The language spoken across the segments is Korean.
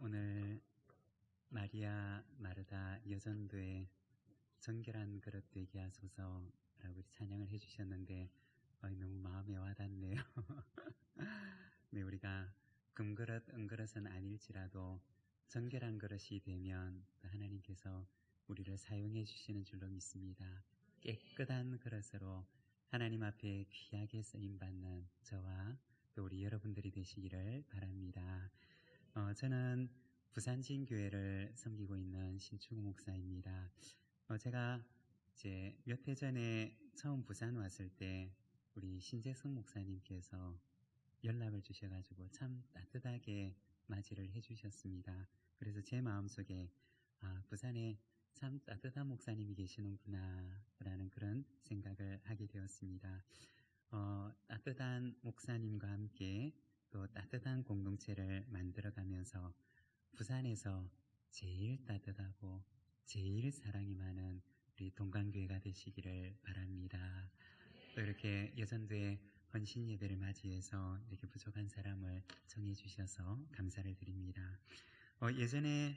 오늘 마리아 마르다 여전도의 정결한 그릇 되게 하소서라고 찬양을 해주셨는데 너무 마음에 와닿네요. 네, 우리가 금그릇 은그릇은 아닐지라도 정결한 그릇이 되면 하나님께서 우리를 사용해 주시는 줄로 믿습니다. 깨끗한 그릇으로 하나님 앞에 귀하게 쓰임받는 저와 또 우리 여러분들이 되시기를 바랍니다. 저는 부산진교회를 섬기고 있는 신충 목사입니다. 제가 이제 몇 해 전에 처음 부산 왔을 때 우리 신재성 목사님께서 연락을 주셔가지고 참 따뜻하게 맞이를 해주셨습니다. 그래서 제 마음속에 부산에 참 따뜻한 목사님이 계시는구나 라는 그런 생각을 하게 되었습니다. 따뜻한 목사님과 함께 또 따뜻한 공동체를 만들어가면서 부산에서 제일 따뜻하고 제일 사랑이 많은 우리 동강교회가 되시기를 바랍니다. 또 이렇게 여전도의 헌신 예배를 맞이해서 이렇게 부족한 사람을 정해주셔서 감사를 드립니다. 예전에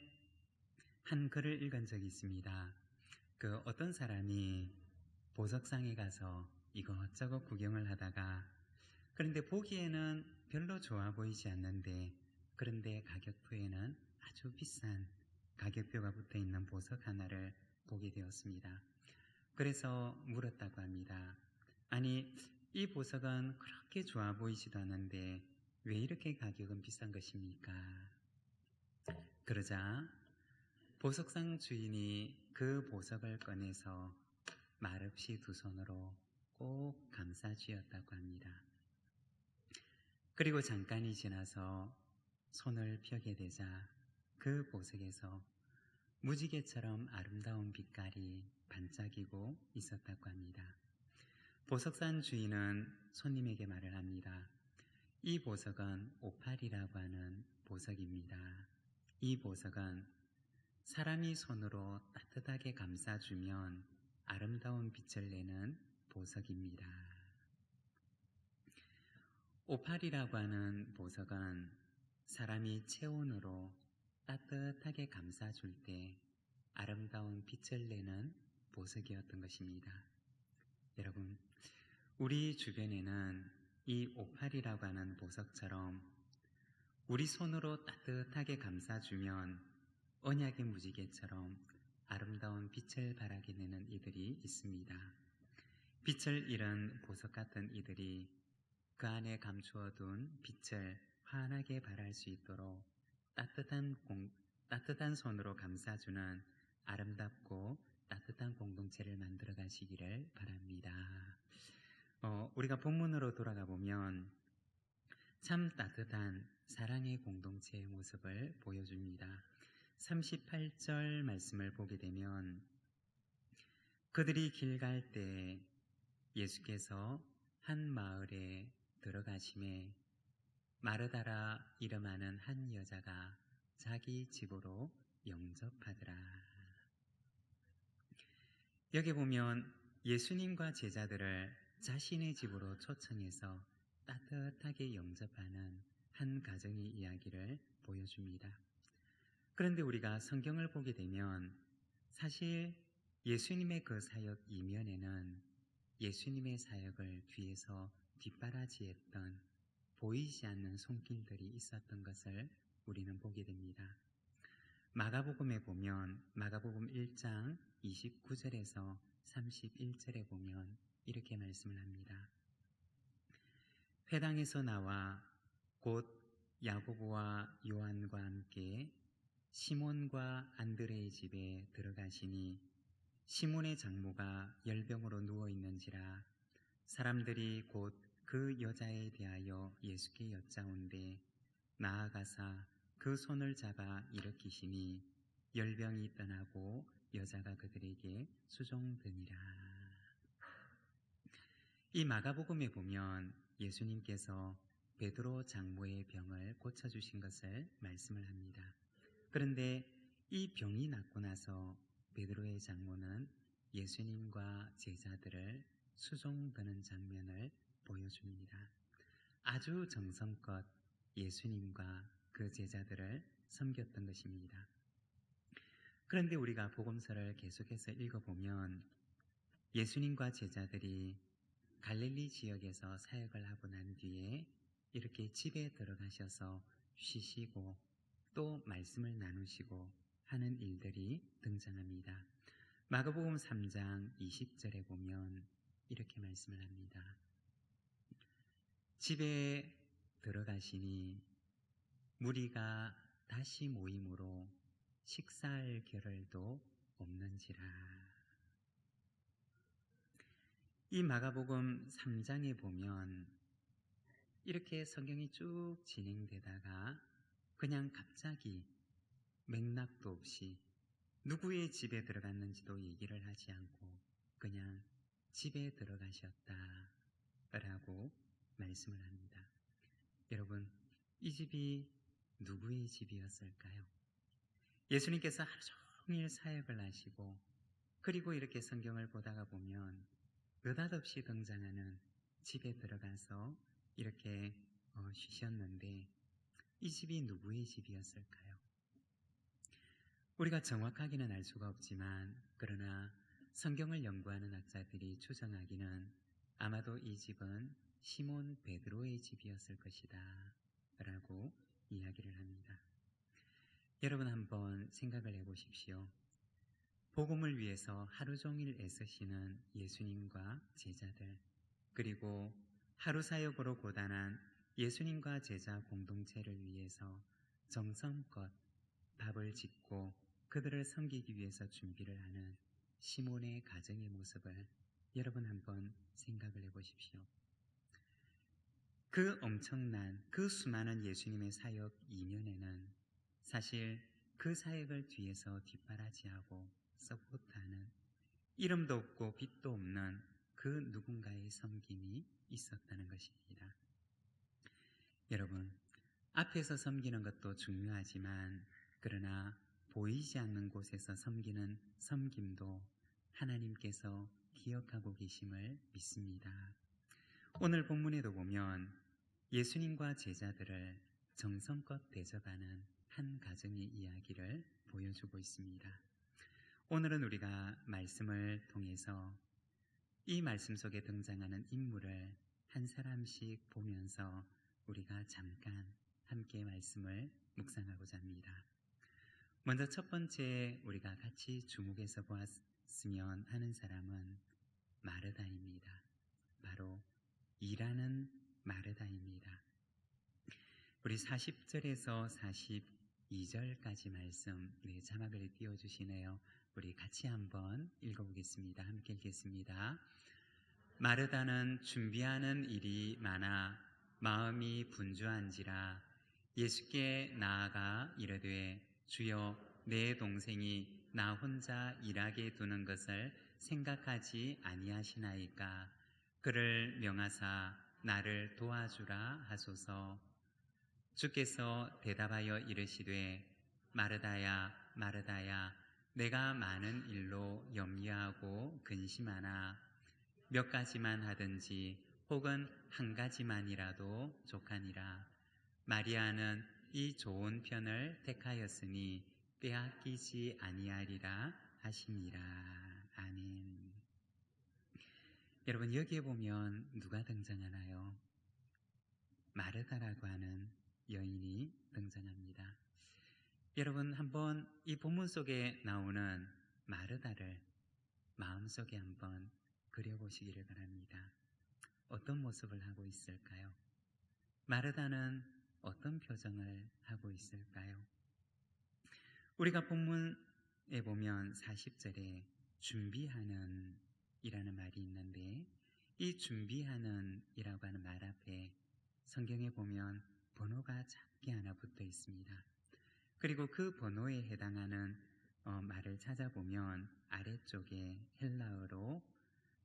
한 글을 읽은 적이 있습니다. 어떤 사람이 보석상에 가서 이것저것 구경을 하다가 그런데 보기에는 별로 좋아 보이지 않는데 그런데 가격표에는 아주 비싼 가격표가 붙어 있는 보석 하나를 보게 되었습니다. 그래서 물었다고 합니다. 아니, 이 보석은 그렇게 좋아 보이지도 않는데 왜 이렇게 가격은 비싼 것입니까? 그러자 보석상 주인이 그 보석을 꺼내서 말없이 두 손으로 꼭 감싸 쥐었다고 합니다. 그리고 잠깐이 지나서 손을 펴게 되자 그 보석에서 무지개처럼 아름다운 빛깔이 반짝이고 있었다고 합니다. 보석산 주인은 손님에게 말을 합니다. 이 보석은 오팔이라고 하는 보석입니다. 이 보석은 사람이 손으로 따뜻하게 감싸주면 아름다운 빛을 내는 보석입니다. 오팔이라고 하는 보석은 사람이 체온으로 따뜻하게 감싸줄 때 아름다운 빛을 내는 보석이었던 것입니다. 여러분, 우리 주변에는 이 오팔이라고 하는 보석처럼 우리 손으로 따뜻하게 감싸주면 언약의 무지개처럼 아름다운 빛을 발하게 되는 이들이 있습니다. 빛을 잃은 보석 같은 이들이 그 안에 감추어둔 빛을 환하게 발할 수 있도록 따뜻한 손으로 감싸주는 아름답고 따뜻한 공동체를 만들어 가시기를 바랍니다. 우리가 본문으로 돌아가 보면 참 따뜻한 사랑의 공동체의 모습을 보여줍니다. 38절 말씀을 보게 되면 그들이 길 갈 때 예수께서 한 마을에 들어가심에 마르다라 이름하는 한 여자가 자기 집으로 영접하더라. 여기 보면 예수님과 제자들을 자신의 집으로 초청해서 따뜻하게 영접하는 한 가정의 이야기를 보여줍니다. 그런데 우리가 성경을 보게 되면 사실 예수님의 그 사역 이면에는 예수님의 사역을 뒤에서 뒷바라지했던 보이지 않는 손길들이 있었던 것을 우리는 보게 됩니다. 마가복음에 보면 마가복음 1장 29절에서 31절에 보면 이렇게 말씀을 합니다. 회당에서 나와 곧 야고보와 요한과 함께 시몬과 안드레의 집에 들어가시니 시몬의 장모가 열병으로 누워있는지라 사람들이 곧 그 여자에 대하여 예수께 여짜온데 나아가사 그 손을 잡아 일으키시니 열병이 떠나고 여자가 그들에게 수종되니라. 이 마가복음에 보면 예수님께서 베드로 장모의 병을 고쳐주신 것을 말씀을 합니다. 그런데 이 병이 낫고 나서 베드로의 장모는 예수님과 제자들을 수종드는 장면을 보여줍니다. 아주 정성껏 예수님과 그 제자들을 섬겼던 것입니다. 그런데 우리가 복음서를 계속해서 읽어보면 예수님과 제자들이 갈릴리 지역에서 사역을 하고 난 뒤에 이렇게 집에 들어가셔서 쉬시고 또 말씀을 나누시고 하는 일들이 등장합니다. 마가복음 3장 20절에 보면 이렇게 말씀을 합니다. 집에 들어가시니 무리가 다시 모임으로 식사할 겨를도 없는지라. 이 마가복음 3장에 보면 이렇게 성경이 쭉 진행되다가 그냥 갑자기 맥락도 없이 누구의 집에 들어갔는지도 얘기를 하지 않고 그냥 집에 들어가셨다라고 말씀을 합니다. 여러분, 이 집이 누구의 집이었을까요? 예수님께서 하루 종일 사역을 하시고 그리고 이렇게 성경을 보다가 보면 느닷없이 등장하는 집에 들어가서 이렇게 쉬셨는데 이 집이 누구의 집이었을까요? 우리가 정확하게는 알 수가 없지만 그러나 성경을 연구하는 학자들이 추정하기는 아마도 이 집은 시몬 베드로의 집이었을 것이다 라고 이야기를 합니다. 여러분 한번 생각을 해보십시오. 복음을 위해서 하루 종일 애쓰시는 예수님과 제자들, 그리고 하루 사역으로 고단한 예수님과 제자 공동체를 위해서 정성껏 밥을 짓고 그들을 섬기기 위해서 준비를 하는 시몬의 가정의 모습을 여러분 한번 생각을 해보십시오. 그 엄청난, 그 수많은 예수님의 사역 이면에는 사실 그 사역을 뒤에서 뒷바라지하고 서포트하는 이름도 없고 빛도 없는 그 누군가의 섬김이 있었다는 것입니다. 여러분, 앞에서 섬기는 것도 중요하지만 그러나 보이지 않는 곳에서 섬기는 섬김도 하나님께서 기억하고 계심을 믿습니다. 오늘 본문에도 보면 예수님과 제자들을 정성껏 대접하는 한 가정의 이야기를 보여주고 있습니다. 오늘은 우리가 말씀을 통해서 이 말씀 속에 등장하는 인물을 한 사람씩 보면서 우리가 잠깐 함께 말씀을 묵상하고자 합니다. 먼저 첫 번째 우리가 같이 주목해서 보았으면 하는 사람은 마르다입니다. 바로 일하는 마르다입니다. 우리 40절에서 42절까지 말씀 자막을 띄워주시네요. 우리 같이 한번 읽어보겠습니다. 함께 읽겠습니다. 마르다는 준비하는 일이 많아 마음이 분주한지라 예수께 나아가 이르되 주여 내 동생이 나 혼자 일하게 두는 것을 생각하지 아니하시나이까 그를 명하사 나를 도와주라 하소서. 주께서 대답하여 이르시되 마르다야 마르다야 내가 많은 일로 염려하고 근심하나 몇 가지만 하든지 혹은 한 가지만이라도 족하니라. 마리아는 이 좋은 편을 택하였으니 빼앗기지 아니하리라 하시니라. 아멘. 여러분 여기에 보면 누가 등장하나요? 마르다라고 하는 여인이 등장합니다. 여러분 한번 이 본문 속에 나오는 마르다를 마음속에 한번 그려보시기를 바랍니다. 어떤 모습을 하고 있을까요? 마르다는 어떤 표정을 하고 있을까요? 우리가 본문에 보면 40절에 준비하는 이라는 말이 있는데 이 준비하는 이라고 하는 말 앞에 성경에 보면 번호가 작게 하나 붙어 있습니다. 그리고 그 번호에 해당하는 말을 찾아보면 아래쪽에 헬라어로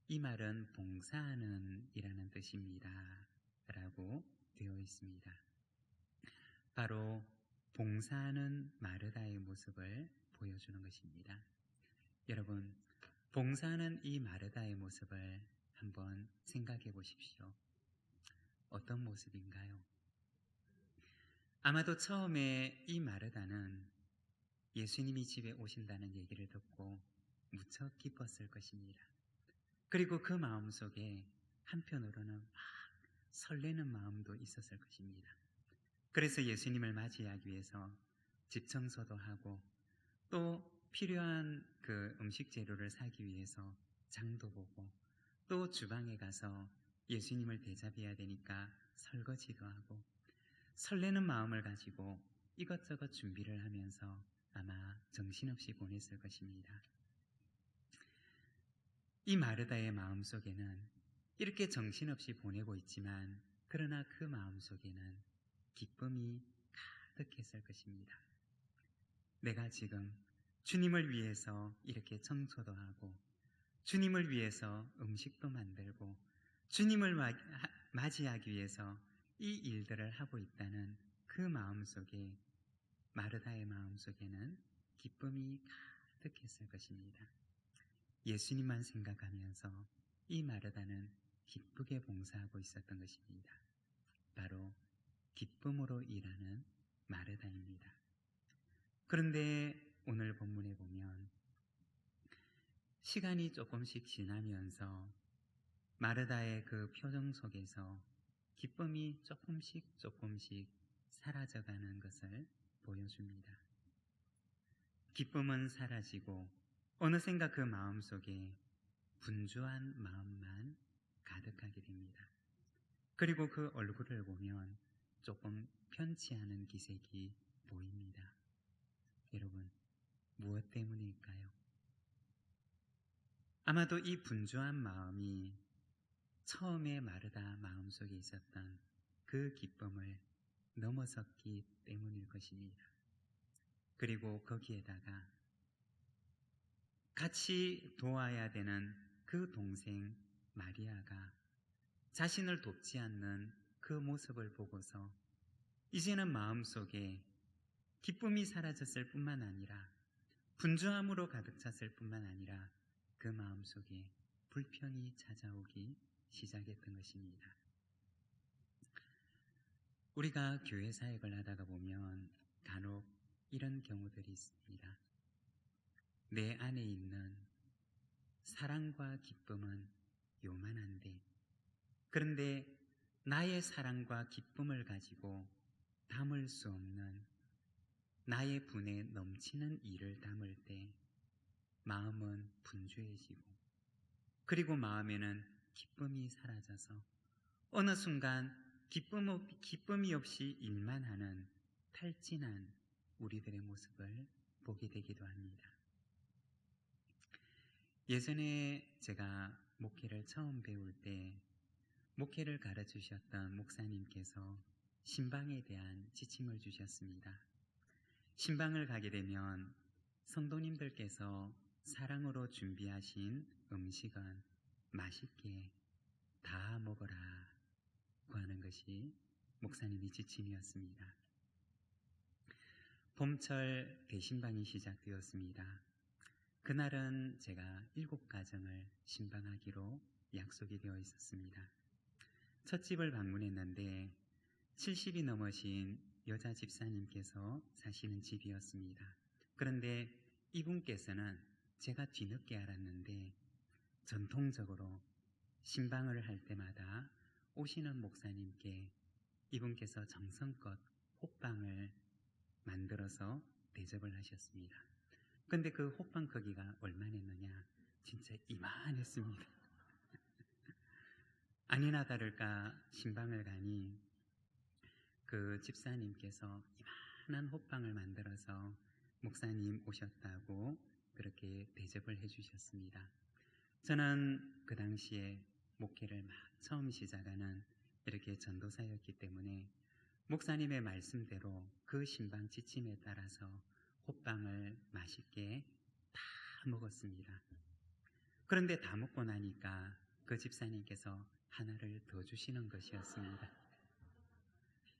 이 말은 봉사하는 이라는 뜻입니다 라고 되어 있습니다. 바로 봉사하는 마르다의 모습을 보여주는 것입니다. 여러분, 봉사하는 이 마르다의 모습을 한번 생각해 보십시오. 어떤 모습인가요? 아마도 처음에 이 마르다는 예수님이 집에 오신다는 얘기를 듣고 무척 기뻤을 것입니다. 그리고 그 마음속에 한편으로는 막 설레는 마음도 있었을 것입니다. 그래서 예수님을 맞이하기 위해서 집 청소도 하고 또 필요한 그 음식 재료를 사기 위해서 장도 보고 또 주방에 가서 예수님을 대접해야 되니까 설거지도 하고 설레는 마음을 가지고 이것저것 준비를 하면서 아마 정신없이 보냈을 것입니다. 이 마르다의 마음속에는 이렇게 정신없이 보내고 있지만 그러나 그 마음속에는 기쁨이 가득했을 것입니다. 내가 지금 주님을 위해서 이렇게 청소도 하고 주님을 위해서 음식도 만들고 주님을 맞이하기 위해서 이 일들을 하고 있다는 그 마음속에 마르다의 마음속에는 기쁨이 가득했을 것입니다. 예수님만 생각하면서 이 마르다는 기쁘게 봉사하고 있었던 것입니다. 바로 기쁨으로 일하는 마르다입니다. 그런데 오늘 본문에 보면 시간이 조금씩 지나면서 마르다의 그 표정 속에서 기쁨이 조금씩 사라져가는 것을 보여줍니다. 기쁨은 사라지고 어느샌가 그 마음속에 분주한 마음만 가득하게 됩니다. 그리고 그 얼굴을 보면 조금 편치 않은 기색이 보입니다. 여러분, 무엇 때문일까요? 아마도 이 분주한 마음이 처음에 마르다 마음속에 있었던 그 기쁨을 넘어섰기 때문일 것입니다. 그리고 거기에다가 같이 도와야 되는 그 동생 마리아가 자신을 돕지 않는 그 모습을 보고서 이제는 마음속에 기쁨이 사라졌을 뿐만 아니라 분주함으로 가득 찼을 뿐만 아니라 그 마음속에 불평이 찾아오기 시작했던 것입니다. 우리가 교회 사역을 하다가 보면 간혹 이런 경우들이 있습니다. 내 안에 있는 사랑과 기쁨은 요만한데 그런데 나의 사랑과 기쁨을 가지고 담을 수 없는 나의 분에 넘치는 일을 담을 때 마음은 분주해지고 그리고 마음에는 기쁨이 사라져서 어느 순간 기쁨이 없이 일만 하는 탈진한 우리들의 모습을 보게 되기도 합니다. 예전에 제가 목회를 처음 배울 때 목회를 가르치셨던 목사님께서 신방에 대한 지침을 주셨습니다. 신방을 가게 되면 성도님들께서 사랑으로 준비하신 음식은 맛있게 다 먹어라 고 하는 것이 목사님의 지침이었습니다. 봄철 대신방이 시작되었습니다. 그날은 제가 7가정을 신방하기로 약속이 되어 있었습니다. 첫 집을 방문했는데 70이 넘으신 여자 집사님께서 사시는 집이었습니다. 그런데 이분께서는 제가 뒤늦게 알았는데 전통적으로 신방을 할 때마다 오시는 목사님께 이분께서 정성껏 호빵을 만들어서 대접을 하셨습니다. 근데 그 호빵 크기가 얼마였느냐? 진짜 이만했습니다. 아니나 다를까 신방을 가니 그 집사님께서 이만한 호빵을 만들어서 목사님 오셨다고 그렇게 대접을 해주셨습니다. 저는 그 당시에 목회를 막 처음 시작하는 이렇게 전도사였기 때문에 목사님의 말씀대로 그 신방 지침에 따라서 호빵을 맛있게 다 먹었습니다. 그런데 다 먹고 나니까 그 집사님께서 하나를 더 주시는 것이었습니다.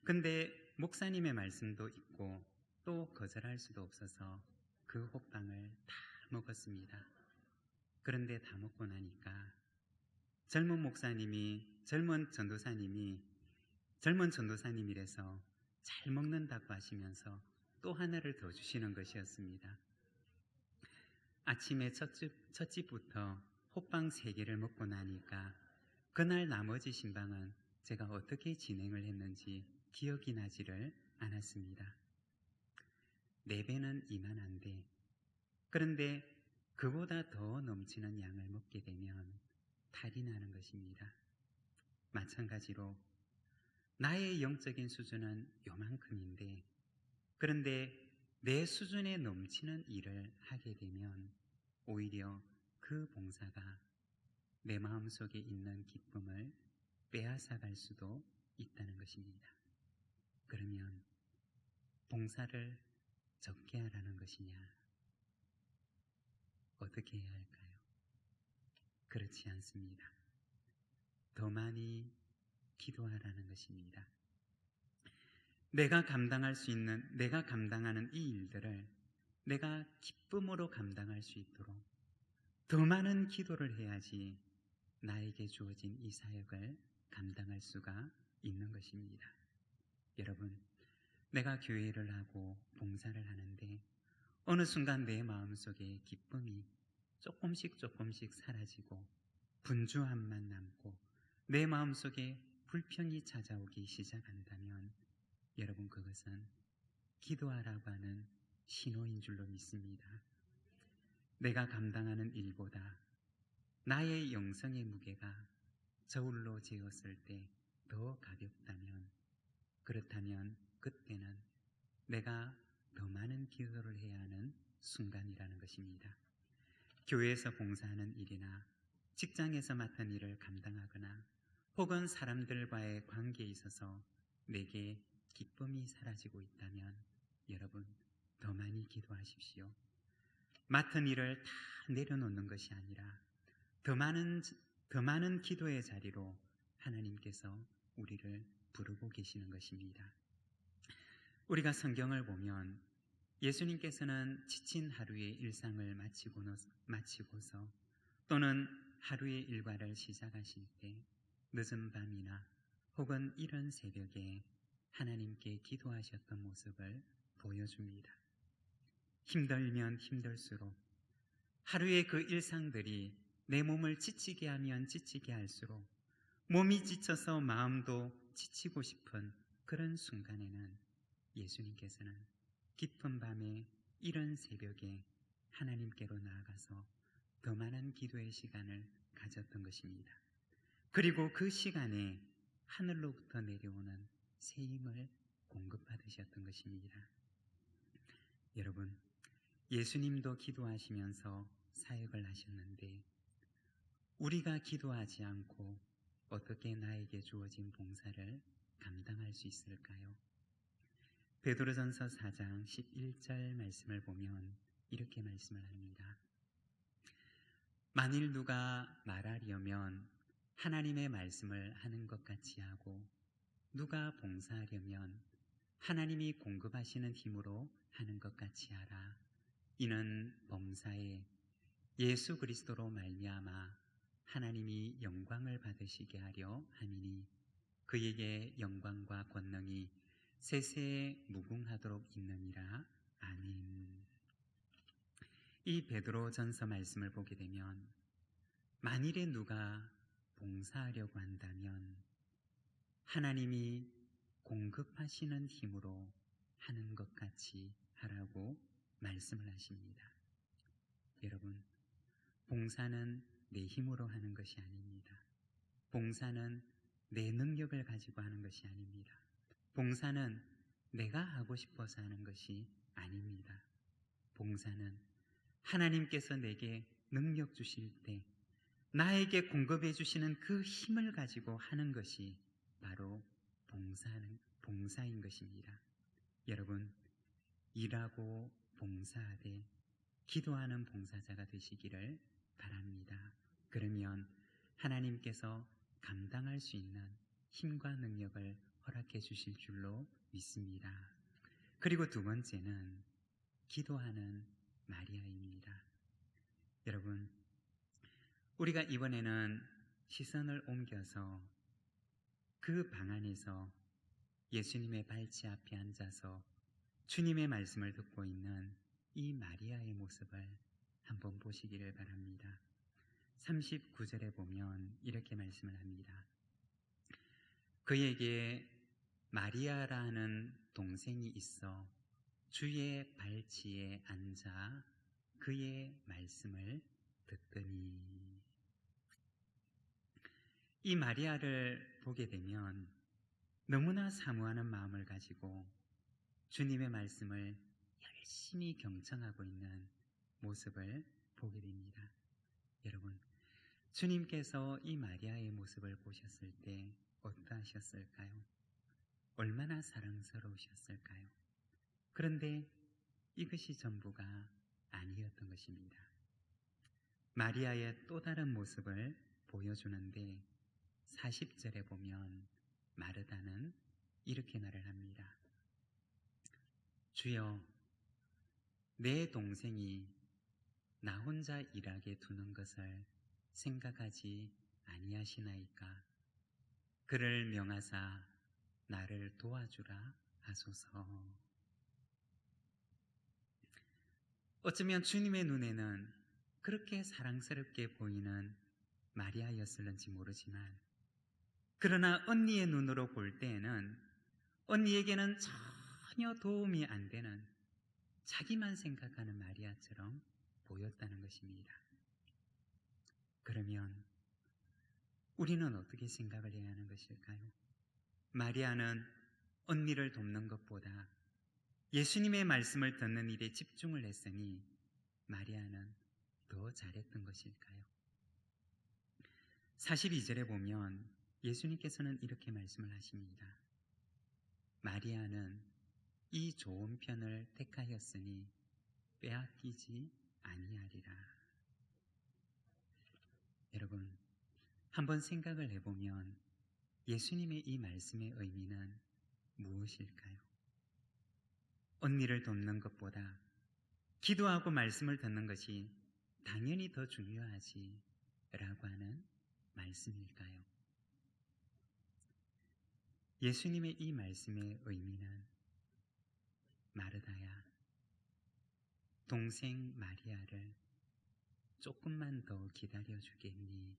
근데 목사님의 말씀도 있고 또 거절할 수도 없어서 그 호빵을 다 먹었습니다. 그런데 다 먹고 나니까 젊은 전도사님이래서 잘 먹는다고 하시면서 또 하나를 더 주시는 것이었습니다. 아침에 첫집부터 호빵 3개를 먹고 나니까 그날 나머지 신방은 제가 어떻게 진행을 했는지 기억이 나지를 않았습니다. 4배는 이만한데, 그런데 그보다 더 넘치는 양을 먹게 되면 탈이 나는 것입니다. 마찬가지로 나의 영적인 수준은 요만큼인데, 그런데 내 수준에 넘치는 일을 하게 되면 오히려 그 봉사가 내 마음속에 있는 기쁨을 빼앗아갈 수도 있다는 것입니다. 그러면 봉사를 적게 하라는 것이냐? 어떻게 해야 할까요? 그렇지 않습니다. 더 많이 기도하라는 것입니다. 내가 감당하는 이 일들을 내가 기쁨으로 감당할 수 있도록 더 많은 기도를 해야지 나에게 주어진 이 사역을 감당할 수가 있는 것입니다. 여러분, 내가 교회를 하고 봉사를 하는데 어느 순간 내 마음속에 기쁨이 조금씩 사라지고 분주함만 남고 내 마음속에 불평이 찾아오기 시작한다면 여러분, 그것은 기도하라고 하는 신호인 줄로 믿습니다. 내가 감당하는 일보다 나의 영성의 무게가 저울로 재었을 때 더 가볍다면, 그렇다면 그때는 내가 더 많은 기도를 해야 하는 순간이라는 것입니다. 교회에서 봉사하는 일이나 직장에서 맡은 일을 감당하거나 혹은 사람들과의 관계에 있어서 내게 기쁨이 사라지고 있다면 여러분, 더 많이 기도하십시오. 맡은 일을 다 내려놓는 것이 아니라 더 많은 기도의 자리로 하나님께서 우리를 부르고 계시는 것입니다. 우리가 성경을 보면 예수님께서는 지친 하루의 일상을 마치고서 또는 하루의 일과를 시작하실 때 늦은 밤이나 혹은 이른 새벽에 하나님께 기도하셨던 모습을 보여줍니다. 힘들면 힘들수록 하루의 그 일상들이 내 몸을 지치게 하면 지치게 할수록 몸이 지쳐서 마음도 지치고 싶은 그런 순간에는 예수님께서는 깊은 밤에 이른 새벽에 하나님께로 나아가서 더 많은 기도의 시간을 가졌던 것입니다. 그리고 그 시간에 하늘로부터 내려오는 새 힘을 공급받으셨던 것입니다. 여러분, 예수님도 기도하시면서 사역을 하셨는데 우리가 기도하지 않고 어떻게 나에게 주어진 봉사를 감당할 수 있을까요? 베드로전서 4장 11절 말씀을 보면 이렇게 말씀을 합니다. 만일 누가 말하려면 하나님의 말씀을 하는 것 같이 하고 누가 봉사하려면 하나님이 공급하시는 힘으로 하는 것 같이 하라. 이는 범사에 예수 그리스도로 말미암아 하나님이 영광을 받으시게 하려 함이니 그에게 영광과 권능이 세세에 무궁하도록 있느니라. 아멘. 이 베드로전서 말씀을 보게 되면 만일에 누가 봉사하려고 한다면 하나님이 공급하시는 힘으로 하는 것 같이 하라고 말씀을 하십니다. 여러분, 봉사는 내 힘으로 하는 것이 아닙니다. 봉사는 내 능력을 가지고 하는 것이 아닙니다. 봉사는 내가 하고 싶어서 하는 것이 아닙니다. 봉사는 하나님께서 내게 능력 주실 때 나에게 공급해 주시는 그 힘을 가지고 하는 것이 바로 봉사인 것입니다. 여러분, 일하고 봉사하되 기도하는 봉사자가 되시기를 바랍니다. 그러면 하나님께서 감당할 수 있는 힘과 능력을 허락해 주실 줄로 믿습니다. 그리고 두 번째는 기도하는 마리아입니다. 여러분, 우리가 이번에는 시선을 옮겨서 그 방 안에서 예수님의 발치 앞에 앉아서 주님의 말씀을 듣고 있는 이 마리아의 모습을 한번 보시기를 바랍니다. 39절에 보면 이렇게 말씀을 합니다. 그에게 마리아라는 동생이 있어 주의 발치에 앉아 그의 말씀을 듣더니. 이 마리아를 보게 되면 너무나 사모하는 마음을 가지고 주님의 말씀을 열심히 경청하고 있는 모습을 보게 됩니다. 여러분, 주님께서 이 마리아의 모습을 보셨을 때 어떠하셨을까요? 얼마나 사랑스러우셨을까요? 그런데 이것이 전부가 아니었던 것입니다. 마리아의 또 다른 모습을 보여주는데 40절에 보면 마르다는 이렇게 말을 합니다. 주여, 내 동생이 나 혼자 일하게 두는 것을 생각하지 아니하시나이까. 그를 명하사 나를 도와주라 하소서. 어쩌면 주님의 눈에는 그렇게 사랑스럽게 보이는 마리아였을는지 모르지만, 그러나 언니의 눈으로 볼 때에는 언니에게는 전혀 도움이 안 되는 자기만 생각하는 마리아처럼 보였다는 것입니다. 그러면 우리는 어떻게 생각을 해야 하는 것일까요? 마리아는 언니를 돕는 것보다 예수님의 말씀을 듣는 일에 집중을 했으니 마리아는 더 잘했던 것일까요? 42절에 보면 예수님께서는 이렇게 말씀을 하십니다. 마리아는 이 좋은 편을 택하였으니 빼앗기지 아니하리라. 여러분, 한번 생각을 해보면 예수님의 이 말씀의 의미는 무엇일까요? 언니를 돕는 것보다 기도하고 말씀을 듣는 것이 당연히 더 중요하지 라고 하는 말씀일까요? 예수님의 이 말씀의 의미는 마르다야, 동생 마리아를 조금만 더 기다려 주겠니?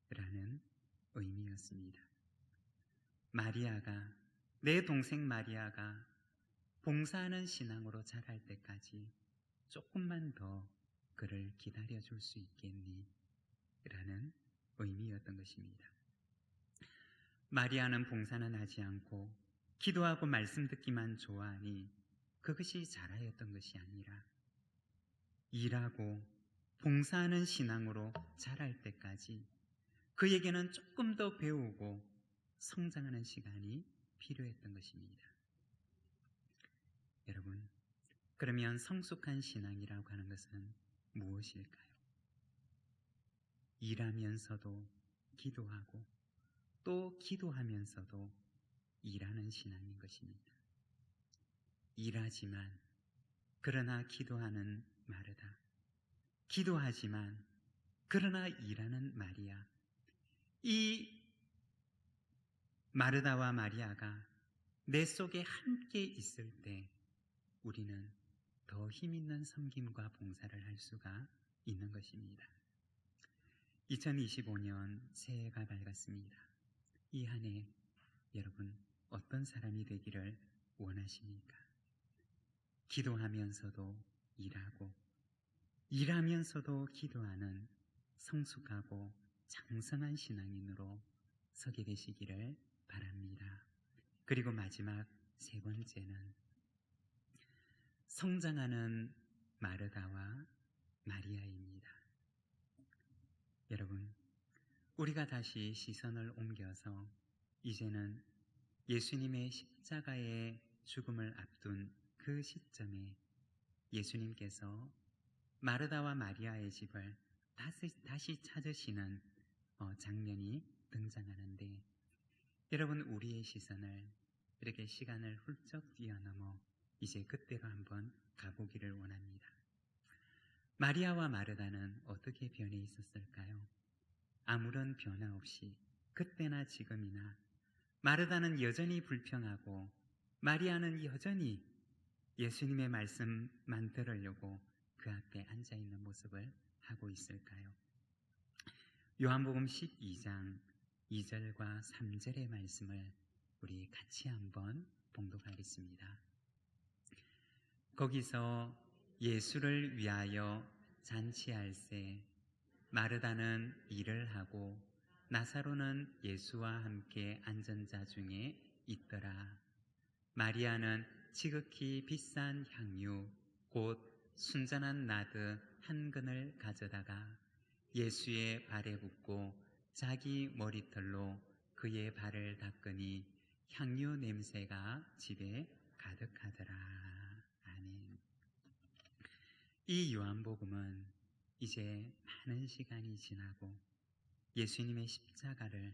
라는 의미였습니다. 마리아가, 내 동생 마리아가 봉사하는 신앙으로 자랄 때까지 조금만 더 그를 기다려 줄 수 있겠니? 라는 의미였던 것입니다. 마리아는 봉사는 하지 않고 기도하고 말씀 듣기만 좋아하니 그것이 자라였던 것이 아니라 일하고 봉사하는 신앙으로 자랄 때까지 그에게는 조금 더 배우고 성장하는 시간이 필요했던 것입니다. 여러분, 그러면 성숙한 신앙이라고 하는 것은 무엇일까요? 일하면서도 기도하고 또 기도하면서도 일하는 신앙인 것입니다. 일하지만 그러나 기도하는 마르다, 기도하지만 그러나 일하는 마리아, 이 마르다와 마리아가 내 속에 함께 있을 때 우리는 더 힘있는 섬김과 봉사를 할 수가 있는 것입니다. 2025년 새해가 밝았습니다. 이 한 해 여러분 어떤 사람이 되기를 원하십니까? 기도하면서도 일하고 일하면서도 기도하는 성숙하고 장성한 신앙인으로 서게 되시기를 바랍니다. 그리고 마지막 세 번째는 성장하는 마르다와 마리아입니다. 여러분, 우리가 다시 시선을 옮겨서 이제는 예수님의 십자가의 죽음을 앞둔 그 시점에 예수님께서 마르다와 마리아의 집을 다시 찾으시는 장면이 등장하는데, 여러분, 우리의 시선을 이렇게 시간을 훌쩍 뛰어넘어 이제 그때로 한번 가보기를 원합니다. 마리아와 마르다는 어떻게 변해 있었을까요? 아무런 변화 없이 그때나 지금이나 마르다는 여전히 불평하고 마리아는 여전히 예수님의 말씀만 들으려고 그 앞에 앉아 있는 모습을 하고 있을까요? 요한복음 12장 2절과 3절의 말씀을 우리 같이 한번 봉독하겠습니다. 거기서 예수를 위하여 잔치할세 마르다는 일을 하고 나사로는 예수와 함께 앉은 자 중에 있더라. 마리아는 지극히 비싼 향유 곧 순전한 나드 한 근을 가져다가 예수의 발에 붓고 자기 머리털로 그의 발을 닦으니 향유 냄새가 집에 가득하더라. 아멘. 이 요한복음은 이제 많은 시간이 지나고 예수님의 십자가를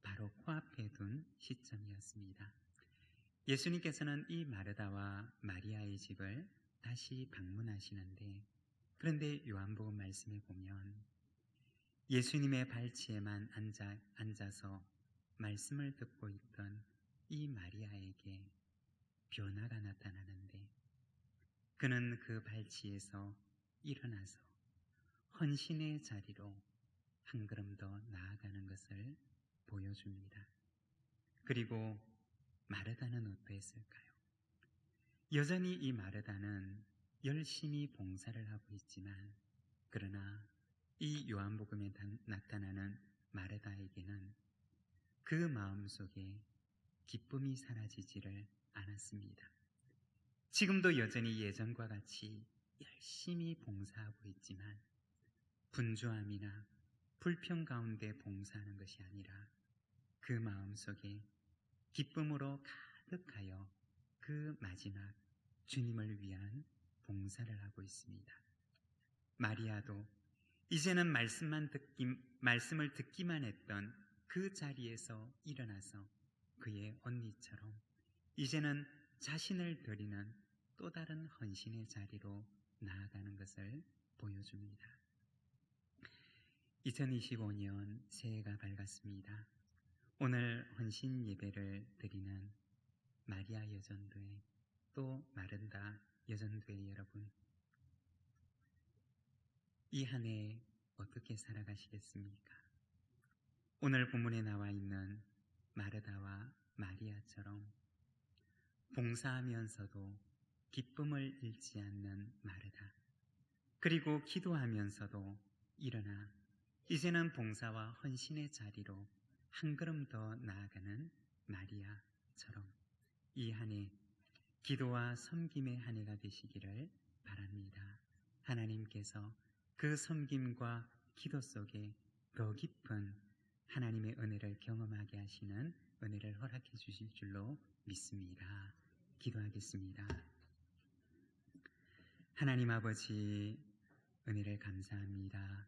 바로 코앞에 둔 시점이었습니다. 예수님께서는 이 마르다와 마리아의 집을 다시 방문하시는데, 그런데 요한복음 말씀에 보면 예수님의 발치에만 앉아서 말씀을 듣고 있던 이 마리아에게 변화가 나타나는데, 그는 그 발치에서 일어나서 헌신의 자리로 한 걸음 더 나아가는 것을 보여줍니다. 그리고 마르다는 어떠했을까요? 여전히 이 마르다는 열심히 봉사를 하고 있지만, 그러나 이 요한복음에 나타나는 마르다에게는 그 마음속에 기쁨이 사라지지를 않았습니다. 지금도 여전히 예전과 같이 열심히 봉사하고 있지만 분주함이나 불평 가운데 봉사하는 것이 아니라 그 마음속에 기쁨으로 가득하여 그 마지막 주님을 위한 봉사를 하고 있습니다. 마리아도 이제는 말씀을 듣기만 했던 그 자리에서 일어나서 그의 언니처럼 이제는 자신을 드리는 또 다른 헌신의 자리로 나아가는 것을 보여줍니다. 2025년 새해가 밝았습니다. 오늘 헌신 예배를 드리는 마리아 여전도회 또 마른다 여전도회 여러분, 이 한 해 어떻게 살아가시겠습니까? 오늘 본문에 나와 있는 마르다와 마리아처럼 봉사하면서도 기쁨을 잃지 않는 마르다, 그리고 기도하면서도 일어나 이제는 봉사와 헌신의 자리로 한 걸음 더 나아가는 마리아처럼 이 한 해 기도와 섬김의 한 해가 되시기를 바랍니다. 하나님께서 그 섬김과 기도 속에 더 깊은 하나님의 은혜를 경험하게 하시는 은혜를 허락해 주실 줄로 믿습니다. 기도하겠습니다. 하나님 아버지, 은혜를 감사합니다.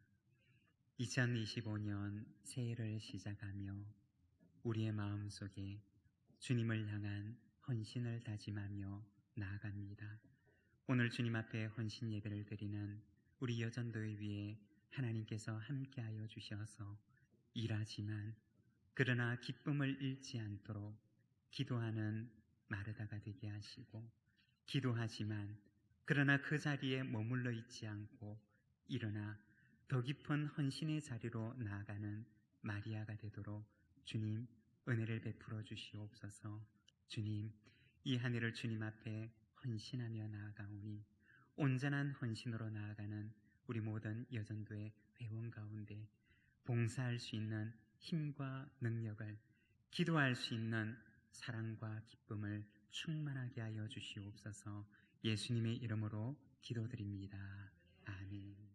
2025년 새해를 시작하며 우리의 마음속에 주님을 향한 헌신을 다짐하며 나아갑니다. 오늘 주님 앞에 헌신 예배를 드리는 우리 여전도회 위에 하나님께서 함께하여 주셔서 일하지만 그러나 기쁨을 잃지 않도록 기도하는 마르다가 되게 하시고, 기도하지만 그러나 그 자리에 머물러 있지 않고 일어나 더 깊은 헌신의 자리로 나아가는 마리아가 되도록 주님 은혜를 베풀어 주시옵소서. 주님, 이 한 해를 주님 앞에 헌신하며 나아가오니 온전한 헌신으로 나아가는 우리 모든 여전도의 회원 가운데 봉사할 수 있는 힘과 능력을, 기도할 수 있는 사랑과 기쁨을 충만하게 하여 주시옵소서. 예수님의 이름으로 기도드립니다. 아멘.